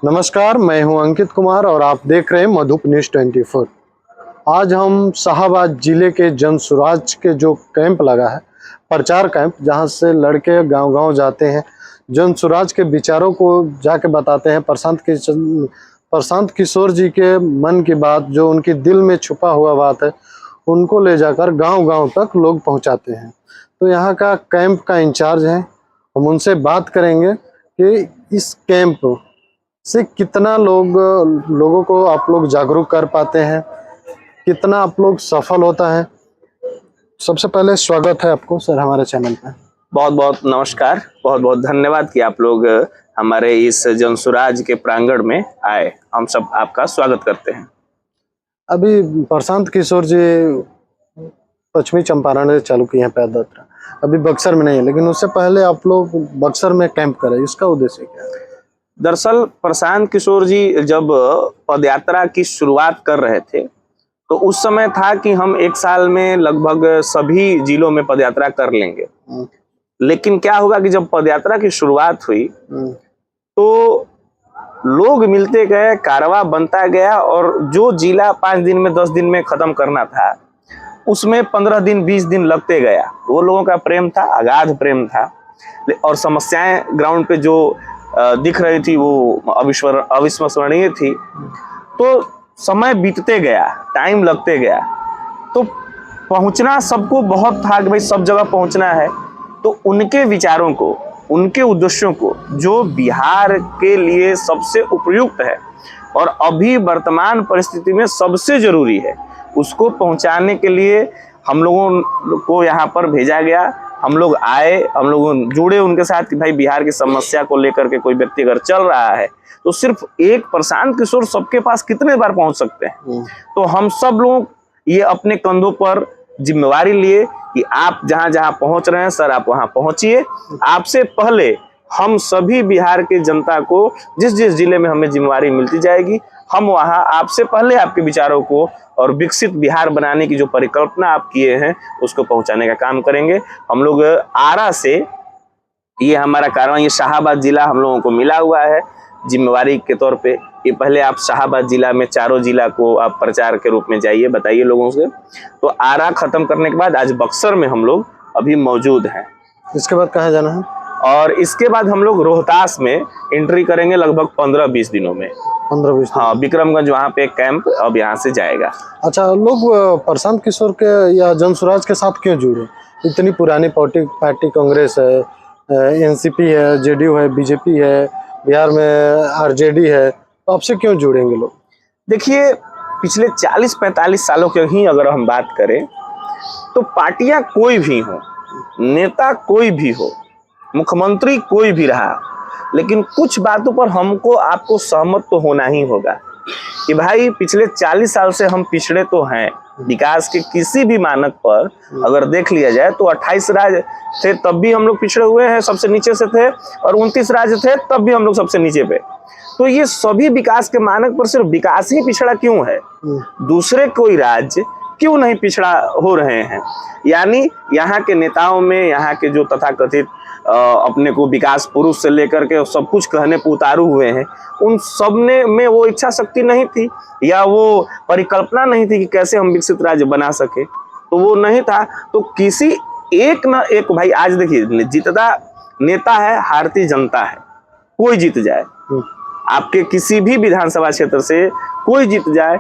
नमस्कार, मैं हूं अंकित कुमार और आप देख रहे हैं मधुप न्यूज़ 24। आज हम शाहाबाद जिले के जन सुराज के जो कैंप लगा है, प्रचार कैंप, जहां से लड़के गांव-गांव जाते हैं, जन सुराज के विचारों को जाके बताते हैं। प्रशांत किशोर जी के मन की बात, जो उनके दिल में छुपा हुआ बात है, उनको ले जाकर गांव-गांव तक लोग पहुंचाते हैं। तो यहाँ का कैंप का इंचार्ज है, हम उनसे बात करेंगे कि इस कैंप से कितना लोगों को आप लोग जागरूक कर पाते हैं, कितना आप लोग सफल होता है। सबसे पहले स्वागत है आपको सर हमारे चैनल पे। बहुत बहुत नमस्कार, बहुत बहुत धन्यवाद कि आप लोग हमारे इस जनसुराज के प्रांगण में आए। हम सब आपका स्वागत करते हैं। अभी प्रशांत किशोर जी पश्चिमी चंपारण से चालू किए हैं पदयात्रा, अभी बक्सर में नहीं है, लेकिन उससे पहले आप लोग बक्सर में कैंप करें, इसका उद्देश्य क्या है? दरअसल प्रशांत किशोर जी जब पदयात्रा की शुरुआत कर रहे थे तो उस समय था कि हम एक साल में लगभग सभी जिलों में पदयात्रा कर लेंगे। लेकिन क्या होगा कि जब पदयात्रा की शुरुआत हुई तो लोग मिलते गए, कारवां बनता गया और जो जिला 5 दिन में 10 दिन में खत्म करना था उसमें 15 दिन 20 दिन लगते गया। वो लोगों का प्रेम था, अगाध प्रेम था, और समस्याएं ग्राउंड पे जो दिख रही थी वो अविस्मरणीय थी। तो समय बीतते गया, टाइम लगते गया, तो पहुंचना सबको बहुत था कि भाई सब जगह पहुंचना है। तो उनके विचारों को, उनके उद्देश्यों को, जो बिहार के लिए सबसे उपयुक्त है और अभी वर्तमान परिस्थिति में सबसे जरूरी है, उसको पहुंचाने के लिए हम लोगों को यहाँ पर भेजा गया। हम लोग आए, हम लोग जुड़े उनके साथ कि भाई बिहार की समस्या को लेकर के कोई व्यक्ति अगर चल रहा है तो सिर्फ एक प्रशांत किशोर सबके पास कितने बार पहुंच सकते हैं। तो हम सब लोग ये अपने कंधों पर जिम्मेवारी लिए कि आप जहां जहां पहुंच रहे हैं सर, आप वहां पहुंचिए। आपसे पहले हम सभी बिहार के जनता को जिस जिस जिले में हमें जिम्मेवारी मिलती जाएगी, हम वहां आपसे पहले आपके विचारों को और विकसित बिहार बनाने की जो परिकल्पना आप किए हैं उसको पहुंचाने का काम करेंगे। हम लोग आरा से, ये हमारा कारवां, ये शाहाबाद जिला हम लोगों को मिला हुआ है जिम्मेवारी के तौर पे। ये पहले आप शाहाबाद जिला में चारों जिला को आप प्रचार के रूप में जाइए, बताइए लोगों से। तो आरा खत्म करने के बाद आज बक्सर में हम लोग अभी मौजूद हैं। इसके बाद कहाँ जाना है? और इसके बाद हम लोग रोहतास में एंट्री करेंगे लगभग 15-20 दिनों में। 15-20? हाँ, विक्रमगंज वहाँ पे कैंप अब यहाँ से जाएगा। अच्छा, लोग प्रशांत किशोर के या जनसुराज के साथ क्यों जुड़े? इतनी पुरानी पार्टी कांग्रेस है, एनसीपी है, जेडीयू है, बीजेपी है, बिहार में आरजेडी है, तो आपसे क्यों जुड़ेंगे लोग? देखिए, पिछले 40-45 सालों की ही अगर हम बात करें तो पार्टियां कोई भी हो, नेता कोई भी हो, मुख्यमंत्री कोई भी रहा, लेकिन कुछ बातों पर हमको आपको सहमत तो होना ही होगा कि भाई पिछले 40 साल से हम पिछड़े तो हैं। विकास के किसी भी मानक पर अगर देख लिया जाए तो 28 राज्य थे तब भी हम लोग पिछड़े हुए हैं, सबसे नीचे से थे, और 29 राज्य थे तब भी हम लोग सबसे नीचे पे। तो ये सभी विकास के मानक पर सिर्फ विकास ही पिछड़ा क्यों है? दूसरे कोई राज्य क्यों नहीं पिछड़ा हो रहे हैं? यानी यहाँ के नेताओं में, यहाँ के जो तथाकथित अपने को विकास पुरुष से लेकर के सब कुछ कहने पर उतारू हुए हैं, उन सब ने में वो इच्छा शक्ति नहीं थी या वो परिकल्पना नहीं थी कि कैसे हम विकसित राज्य बना सके, तो वो नहीं था। तो किसी एक न एक, भाई आज देखिए, जीतता नेता है, हारती जनता है। कोई जीत जाए, आपके किसी भी विधानसभा क्षेत्र से कोई जीत जाए,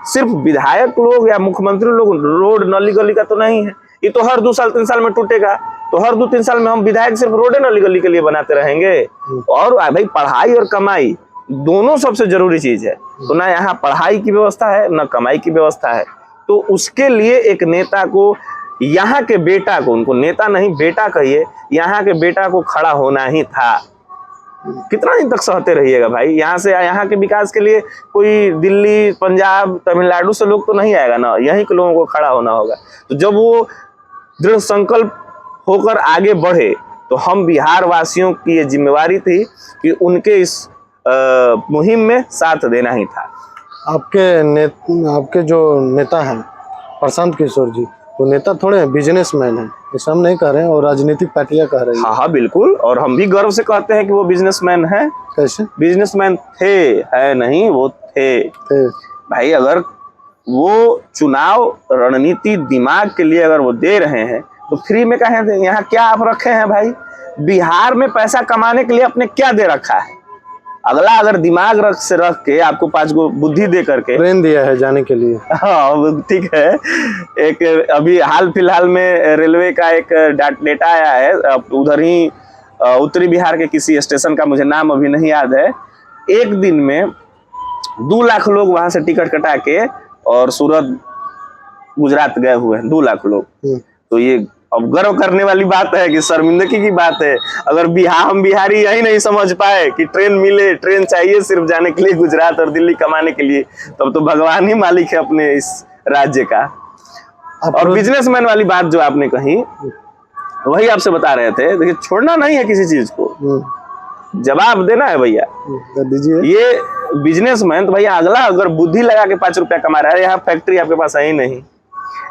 सिर्फ विधायक लोग या मुख्यमंत्री लोग रोड नली गली का तो नहीं है। ये तो हर 2 साल 3 साल में टूटेगा, तो हर 2-3 साल में हम विधायक सिर्फ रोडे नली गली के लिए बनाते रहेंगे। और भाई पढ़ाई और कमाई दोनों सबसे जरूरी चीज है, तो ना यहाँ पढ़ाई की व्यवस्था है ना कमाई की व्यवस्था है। तो उसके लिए एक नेता को, यहाँ के बेटा को, उनको नेता नहीं बेटा कहिए, यहाँ के बेटा को खड़ा होना ही था। कितना दिन तक सहते रहिएगा भाई? यहाँ से, यहाँ के विकास के लिए कोई दिल्ली, पंजाब, तमिलनाडु से लोग तो नहीं आएगा ना, यहीं के लोगों को खड़ा होना होगा। तो जब वो दृढ़ संकल्प होकर आगे बढ़े तो हम बिहार वासियों की ये जिम्मेवारी थी कि उनके इस मुहिम में साथ देना ही था। आपके जो नेता हैं प्रशांत किशोर जी, वो नेता थोड़े हैं, बिजनेसमैन है, ऐसा हम नहीं कह रहे हैं और राजनीतिक पार्टियां कह रही है। हाँ हाँ बिल्कुल, और हम भी गर्व से कहते हैं कि वो बिजनेसमैन है। कैसे बिजनेसमैन थे, है नहीं, वो थे थे? भाई। अगर वो चुनाव रणनीति दिमाग के लिए अगर वो दे रहे हैं तो फ्री में कहें दे। यहाँ क्या आप रखे हैं भाई? बिहार में पैसा कमाने के लिए आपने क्या दे रखा है? अगला अगर दिमाग रख के आपको 5 गो बुद्धि दे करके ट्रेन दिया है जाने के लिए। हाँ ठीक है। एक अभी हाल फिलहाल में रेलवे का एक डेटा आया है, उधर ही उत्तरी बिहार के किसी स्टेशन का मुझे नाम अभी नहीं याद है। एक दिन में 2 लाख लोग वहां से टिकट कटा के और सूरत गुजरात गए हुए हैं, 2 लाख लोग। तो ये अब गर्व करने वाली बात है कि शर्मिंदगी की बात है? अगर हम बिहारी यही नहीं समझ पाए कि ट्रेन मिले, ट्रेन चाहिए सिर्फ जाने के लिए गुजरात और दिल्ली कमाने के लिए, तब तो भगवान ही मालिक है अपने इस राज्य का। और बिजनेसमैन वाली बात जो आपने कही, वही आपसे बता रहे थे। देखिए, छोड़ना नहीं है किसी चीज को, जवाब देना है भैया, दीजिए। ये बिजनेसमैन तो भैया अगला अगर बुद्धि लगा के 5 रुपया कमा रहा है, यहाँ फैक्ट्री आपके पास है ही नहीं,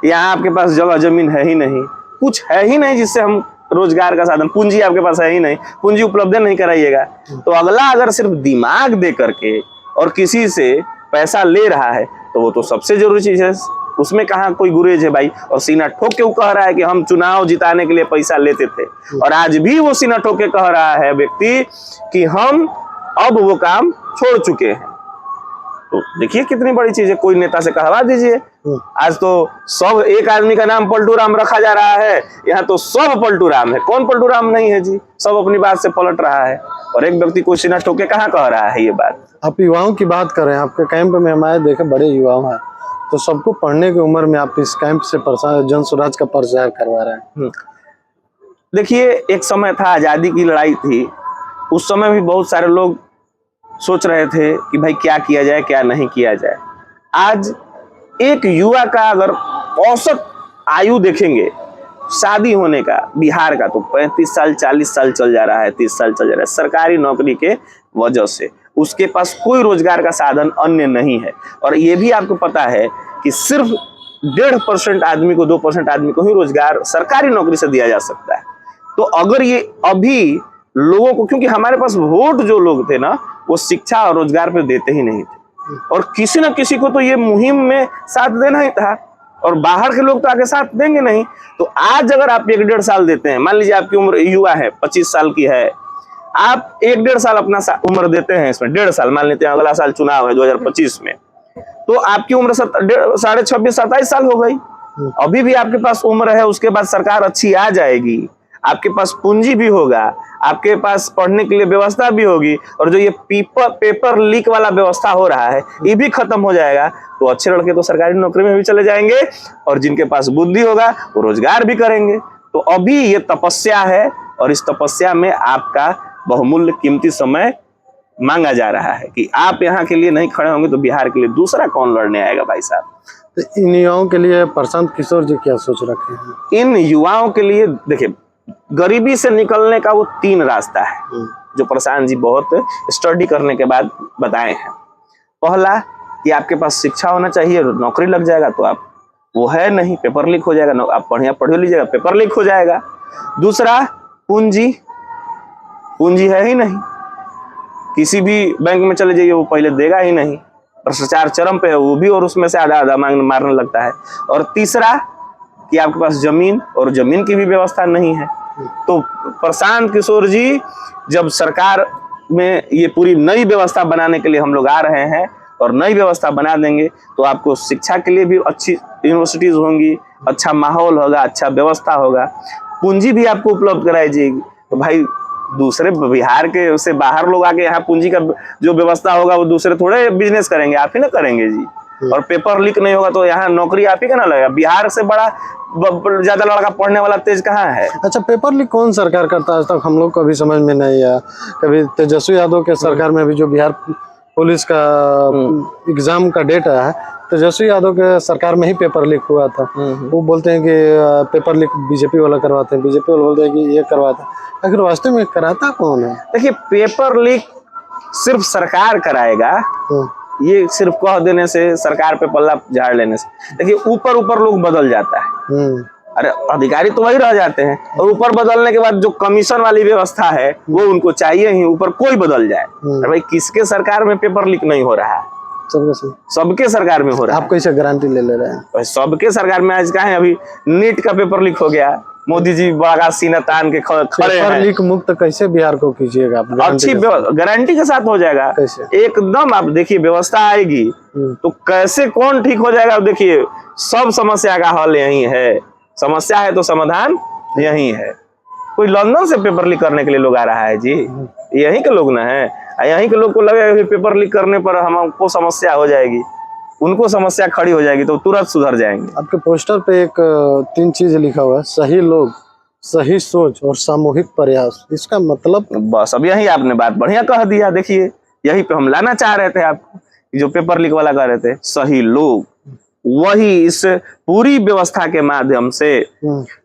यहाँ आपके पास जगह जमीन है ही नहीं, कुछ है ही नहीं जिससे हम रोजगार का साधन, पूंजी आपके पास है ही नहीं, पूंजी उपलब्ध नहीं कराइएगा। तो अगला अगर सिर्फ दिमाग दे करके और किसी से पैसा ले रहा है तो वो तो सबसे जरूरी चीज है, उसमें कहाँ कोई गुरेज है भाई। और सीना ठोक के वो कह रहा है कि हम चुनाव जिताने के लिए पैसा लेते थे, और आज भी वो सीना ठोक के कह रहा है व्यक्ति कि हम अब वो काम छोड़ चुके हैं। तो देखिए कितनी बड़ी चीज है, कोई नेता से कहवा दीजिए। आज तो सब एक आदमी का नाम पलटू राम रखा जा रहा है, यहाँ तो सब पलटू राम है। कौन पलटू राम नहीं है जी? सब अपनी बात से पलट रहा है, और एक व्यक्ति को सीना ठोक के कहाँ कह रहा है ये बात? आप युवाओं की बात कर रहे हैं, आपके कैंप में हमारे देखे बड़े युवा हैं, तो सबको पढ़ने की उम्र में आप इस कैंप से जन स्वराज का प्रचार करवा रहे हैं। देखिए, एक समय था, आजादी की लड़ाई थी, उस समय भी बहुत सारे लोग सोच रहे थे कि भाई क्या किया जाए, क्या नहीं किया जाए। आज एक युवा का अगर औसत आयु देखेंगे शादी होने का बिहार का, तो 35 साल 40 साल चल जा रहा है, 30 साल चल जा रहा है, सरकारी नौकरी के वजह से। उसके पास कोई रोजगार का साधन अन्य नहीं है। और ये भी आपको पता है कि सिर्फ 1.5% आदमी को, 2% आदमी को ही रोजगार सरकारी नौकरी से दिया जा सकता है। तो अगर ये अभी लोगों को, क्योंकि हमारे पास वोट जो लोग थे ना, वो शिक्षा और रोजगार पे देते ही नहीं थे, और किसी न किसी को तो ये मुहिम में साथ देना ही था, और बाहर के लोग तो आके साथ देंगे नहीं। तो आज अगर आप 1-1.5 साल देते हैं, मान लीजिए आपकी उम्र युवा है, 25 साल की है, आप 1-1.5 साल अपना उम्र देते हैं इसमें, 1.5 साल मान लेते हैं, अगला साल चुनाव है 2025 में, तो आपकी उम्र 26-27 साल हो गई। अभी भी आपके पास उम्र है, उसके बाद सरकार अच्छी आ जाएगी, आपके पास पूंजी भी होगा, आपके पास पढ़ने के लिए व्यवस्था भी होगी, और जो ये पेपर लीक वाला व्यवस्था हो रहा है ये भी खत्म हो जाएगा। तो अच्छे लड़के तो सरकारी नौकरी में भी चले जाएंगे, और जिनके पास बुद्धि होगा वो रोजगार भी करेंगे। तो अभी ये तपस्या है, और इस तपस्या में आपका बहुमूल्य कीमती समय मांगा जा रहा है कि आप यहाँ के लिए नहीं खड़े होंगे तो बिहार के लिए दूसरा कौन लड़ने आएगा भाई साहब। तो इन युवाओं के लिए प्रशांत किशोर जी क्या सोच रखे हैं? इन युवाओं के लिए देखिए, गरीबी से निकलने का वो 3 रास्ता है जो प्रशांत जी बहुत स्टडी करने के बाद बताए हैं। पहला कि आपके पास शिक्षा होना चाहिए, नौकरी लग जाएगा तो आप, वो है नहीं, पेपर लीक हो जाएगा, आप पढ़ लीजिएगा, पेपर लीक हो जाएगा। दूसरा, पूंजी है ही नहीं, किसी भी बैंक में चले जाइए वो पहले देगा ही नहीं, भ्रष्टाचार चरम पे है वो भी, और उसमें से आधा मारने लगता है। और तीसरा कि आपके पास जमीन, और जमीन की भी व्यवस्था नहीं है। तो प्रशांत किशोर जी, जब सरकार में ये पूरी नई व्यवस्था बनाने के लिए हम लोग आ रहे हैं, और नई व्यवस्था बना देंगे, तो आपको शिक्षा के लिए भी अच्छी यूनिवर्सिटीज होंगी, अच्छा माहौल होगा, अच्छा व्यवस्था होगा, पूंजी भी आपको उपलब्ध कराई जाएगी। तो भाई दूसरे बिहार के से बाहर लोग आके यहाँ पूंजी का जो व्यवस्था होगा वो दूसरे थोड़े बिजनेस करेंगे, आप ही ना करेंगे जी। और पेपर लीक नहीं होगा तो यहाँ नौकरी आप ही का ना लगेगा। बिहार से बड़ा ज्यादा लड़का पढ़ने वाला तेज कहाँ है? अच्छा, पेपर लीक कौन सरकार करता है? आज तक हम लोग कभी समझ में नहीं आया। कभी तेजस्वी यादव के सरकार में भी जो बिहार पुलिस का एग्जाम का डेट आया है, तेजस्वी यादव के सरकार में ही पेपर लीक हुआ था। वो बोलते हैं कि पेपर लीक बीजेपी वाला करवाते हैं, बीजेपी वाला बोलते हैं कि ये करवाते हैं, आखिर वास्तव में कराता कौन है? देखिए, पेपर लीक सिर्फ सरकार कराएगा ये सिर्फ कह देने से, सरकार पे पल्ला झाड़ लेने से। देखिए ऊपर ऊपर लोग बदल जाता है, अरे अधिकारी तो वही रह जाते हैं, और ऊपर बदलने के बाद जो कमीशन वाली व्यवस्था है वो उनको चाहिए ही, ऊपर कोई बदल जाए। अरे भाई किसके सरकार में पेपर लीक नहीं हो रहा है? सबके सरकार में हो रहा है। आप कैसे गारंटी ले ले रहे हैं? सबके सरकार में। आज कहा है अभी नीट का पेपर लीक हो गया, मोदी जी बड़ा सीना तान के खड़े हैं। लीक मुक्त कैसे बिहार को कीजिएगा आप? अच्छी गारंटी के साथ हो जाएगा एकदम। आप देखिए व्यवस्था आएगी तो कैसे कौन ठीक हो जाएगा। देखिए सब समस्या का हल यही है, समस्या है तो समाधान यही है। कोई लंदन से पेपर लीक करने के लिए लोग आ रहा है जी? यहीं के लोग ना है। यहीं के लोग को लगेगा कि पेपर लीक करने पर हमको समस्या हो जाएगी, उनको समस्या खड़ी हो जाएगी तो तुरंत सुधर जाएंगे। आपके पोस्टर पे एक 3 चीज लिखा हुआ है, सही लोग, सही सोच और सामूहिक प्रयास। इसका मतलब? बस अब यही आपने बात बढ़िया कह दिया। देखिए यही पे हम लाना चाह रहे थे आपको, जो पेपर लीक वाला कह रहे थे, सही लोग, वही इस पूरी व्यवस्था के माध्यम से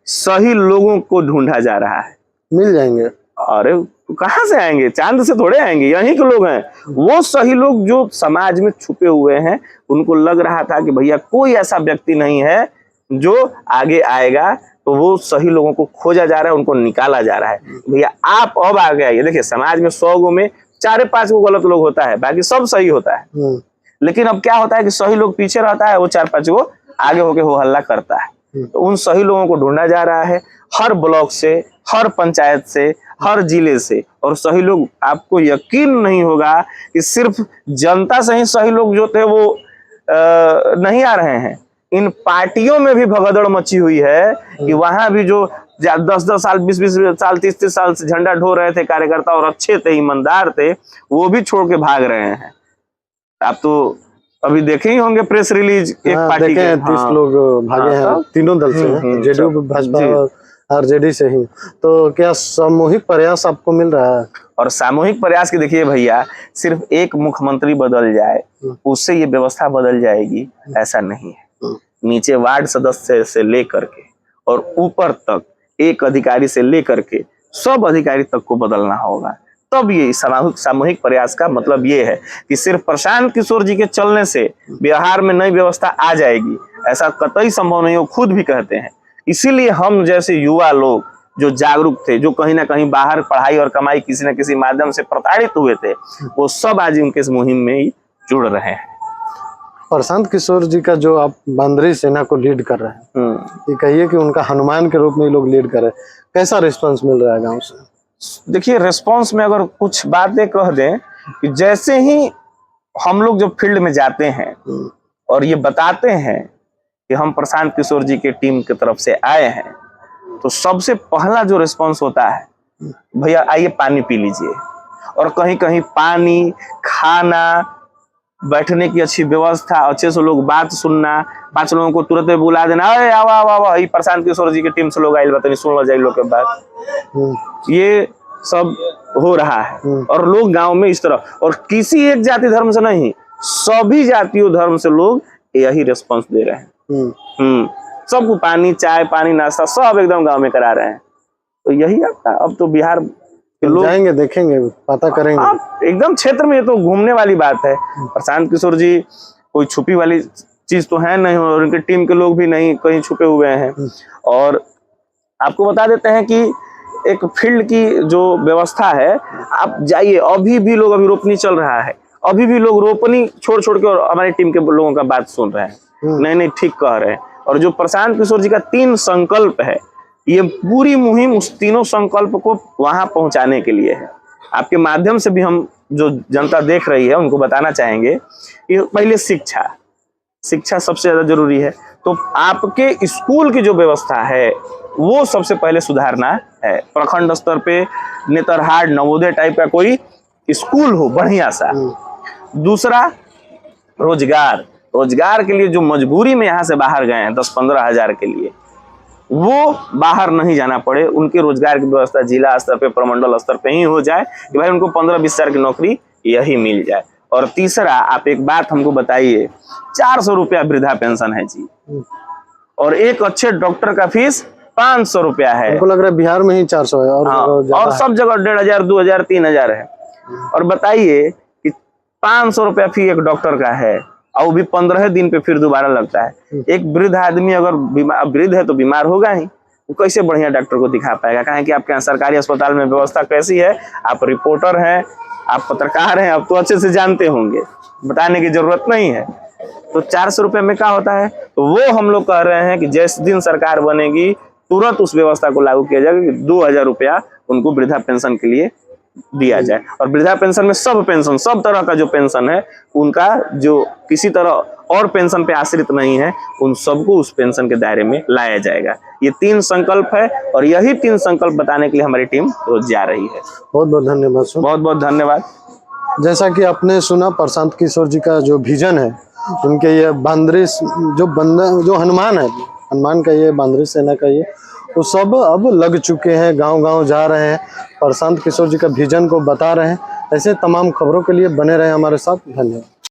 सही लोगों को ढूंढा जा रहा है। मिल जाएंगे? अरे कहाँ से आएंगे? चांद से थोड़े आएंगे, यहीं के लोग हैं। वो सही लोग जो समाज में छुपे हुए हैं, उनको लग रहा था कि भैया कोई ऐसा व्यक्ति नहीं है जो आगे आएगा, तो वो सही लोगों को खोजा जा रहा है, उनको निकाला जा रहा है। भैया आप अब आगे आइए। देखिए समाज में 100 गो में 4-5 गो गलत लोग होता है, बाकी सब सही होता है। लेकिन अब क्या होता है कि सही लोग पीछे रहता है, वो 4-5 गो आगे होके हो हल्ला करता है। तो उन सही लोगों को ढूंढा जा रहा है, हर ब्लॉक से, हर पंचायत से, हर जिले से। और सही लोग, आपको यकीन नहीं होगा कि सिर्फ जनता से ही सही लोग जो थे वो नहीं आ रहे हैं। इन पार्टियों में भी भगदड़ मची हुई है कि वहां भी जो 10-10 साल, 20-20 साल, 30-30 साल से झंडा ढो रहे थे कार्यकर्ता और अच्छे थे, ईमानदार थे, वो भी छोड़ के भाग रहे हैं। आप तो अभी देखे ही होंगे प्रेस रिलीज, एक पार्टी के 30 लोग भागे हैं, तीनों दल से हैं, जेडीयू, भाजपा और आरजेडी से ही। तो क्या सामूहिक प्रयास आपको मिल रहा है? और सामूहिक प्रयास की देखिए भैया, सिर्फ एक मुख्यमंत्री बदल जाए उससे ये व्यवस्था बदल जाएगी ऐसा नहीं है। नीचे वार्ड सदस्य से लेकर के और ऊपर तक, एक अधिकारी से लेकर के सब अधिकारी तक को बदलना होगा। तब ये सामूहिक प्रयास का मतलब ये है कि सिर्फ प्रशांत किशोर जी के चलने से बिहार में नई व्यवस्था आ जाएगी, ऐसा कतई संभव नहीं। वो खुद भी कहते हैं। इसीलिए हम जैसे युवा लोग जो जागरूक थे, जो कहीं ना कहीं बाहर पढ़ाई और कमाई किसी न किसी माध्यम से प्रताड़ित हुए थे, वो सब आज उनके इस मुहिम में ही जुड़ रहे हैं। प्रशांत किशोर जी का जो आप बंदरी सेना को लीड कर रहे हैं, ये कहिए कि उनका हनुमान के रूप में लोग लीड कर रहे हैं, कैसा रिस्पांस मिल रहा है गाँव से? देखिए रिस्पांस में अगर कुछ बातें कह दें कि जैसे ही हम लोग जब फील्ड में जाते हैं और ये बताते हैं कि हम प्रशांत किशोर जी के टीम की तरफ से आए हैं, तो सबसे पहला जो रिस्पांस होता है, भैया आइए पानी पी लीजिए। और कहीं कहीं पानी, खाना, बैठने की अच्छी व्यवस्था, अच्छे से लोग बात सुनना, 5 लोगों को तुरंत बुला देना, अरे आओ आओ आओ, ये प्रशांत किशोर जी की टीम से लोग आए, बताइए सुन लो जाए लोग के बात। ये सब हो रहा है और लोग गांव में इस तरह, और किसी एक जाति धर्म से नहीं, सभी जातियों धर्म से लोग यही रिस्पांस दे रहे हैं। सबको पानी, चाय, पानी, नाश्ता सब एकदम गांव में करा रहे हैं। तो यही आपका अब तो बिहार के लोग जाएंगे, देखेंगे, पता करेंगे। आप एकदम क्षेत्र में, ये तो घूमने वाली बात है। प्रशांत किशोर जी कोई छुपी वाली चीज तो है नहीं, और उनके टीम के लोग भी नहीं कहीं छुपे हुए हैं। और आपको बता देते हैं कि एक फील्ड की जो व्यवस्था है, आप जाइए, अभी भी लोग, अभी रोपनी चल रहा है, अभी भी लोग रोपनी छोड़ छोड़ के और हमारी टीम के लोगों का बात सुन रहे हैं। नहीं नहीं ठीक कह रहे हैं। और जो प्रशांत किशोर जी का 3 संकल्प है, ये पूरी मुहिम उस तीनों संकल्प को वहां पहुंचाने के लिए है। आपके माध्यम से भी हम जो जनता देख रही है उनको बताना चाहेंगे कि पहले शिक्षा सबसे ज्यादा जरूरी है। तो आपके स्कूल की जो व्यवस्था है वो सबसे पहले सुधारना है। प्रखंड स्तर पे नेतरहाट, नवोदय टाइप का कोई स्कूल हो बढ़िया सा। दूसरा रोजगार के लिए जो मजबूरी में यहाँ से बाहर गए हैं 10-15 हजार के लिए, वो बाहर नहीं जाना पड़े, उनके रोजगार की व्यवस्था जिला स्तर पे, प्रमंडल स्तर पे ही हो जाए कि भाई उनको 15-20 हजार की नौकरी यही मिल जाए। और तीसरा, आप एक बात हमको बताइए, 400 रुपया वृद्धा पेंशन है जी, और एक अच्छे डॉक्टर का फीस 500 रुपया है। हमको लग रहा है बिहार में ही 400 है, और और सब जगह 1500, 2000, 3000 है। और बताइए कि 500 रुपया फी एक डॉक्टर का है, और वो भी 15 दिन पे फिर दोबारा लगता है। एक वृद्ध आदमी अगर वृद्ध है तो बीमार होगा ही, वो कैसे बढ़िया डॉक्टर को दिखा पाएगा? कहें कि आपके यहाँ सरकारी अस्पताल में व्यवस्था कैसी है? आप रिपोर्टर हैं, आप पत्रकार हैं, आप तो अच्छे से जानते होंगे, बताने की जरूरत नहीं है। तो 400 रुपये में क्या होता है? तो वो हम लोग कह रहे हैं कि जिस दिन सरकार बनेगी तुरंत उस व्यवस्था को लागू किया जाएगा कि 2000 रुपया उनको वृद्धा पेंशन के लिए दिया जाए। और वृद्धा पेंशन में सब पेंशन, सब तरह का जो पेंशन है उनका, जो किसी तरह और पेंशन पे आश्रित नहीं है, उन सबको उस पेंशन के दायरे में लाया जाएगा। ये 3 संकल्प है, और यही 3 संकल्प बताने के लिए हमारी टीम रोज जा रही है। बहुत बहुत धन्यवाद सर। बहुत बहुत धन्यवाद। जैसा कि आपने सुना, प्रशांत किशोर जी का जो विजन है, उनके ये बांद्री जो हनुमान है, हनुमान का ये बांद्री सेना का ये, वो सब अब लग चुके हैं, गांव-गांव जा रहे हैं, प्रशांत किशोर जी का विजन को बता रहे हैं। ऐसे तमाम खबरों के लिए बने रहे हमारे साथ। धन्यवाद।